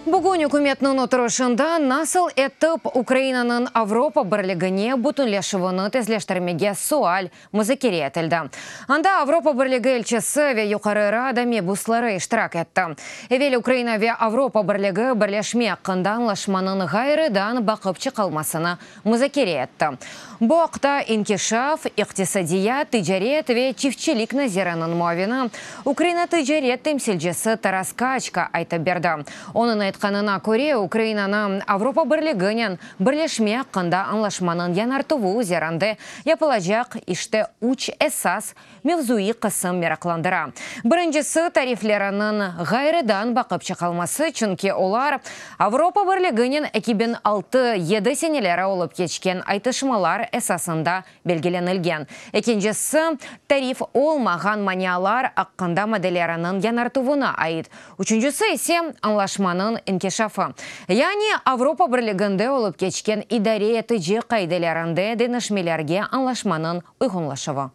Бүгін үкіметнің отырышында насыл етіп Украинаның Авропа бірлігіне бүтінлешуіні тезлештермеге суаль музыкере етілді. Анда Авропа бірлігі елчісі ве юқары рада мебуслары иштирак етті. Евел Украина ве Авропа бірлігі бірлешме қындан лашманын ғайрыдан бақыпчы қалмасыны музыкере етті. Боқта инкишаф, иқтисадия, тыджарет ве чифчилик назиранын мовина Украина тыджарет темсилжесі Тараскачка айтып берді. Оның айтқанына көре Украинаны Авропа бірлігінен бірлешме қында анлашманын янартыву зеранды япылажақ ішті уч эсас мевзуи қысым меракландыра. Біріншісі тарифлерінің ғайрыдан бақып чықалмасы, чүнке олар Авропа бірлігінен 2006-7 сенелері олып кечкен айтышмалар эсасында белгіленілген. Екіншісі тариф олмаған маниалар аққында моделерінің янартывуына айт. Үшіншісі есе анлашманын инкешафы. Яғни Авропа бірлігінде олып кечкен идаре етіже қайделерінде денішмелерге анлашманын ұйғынлашывы.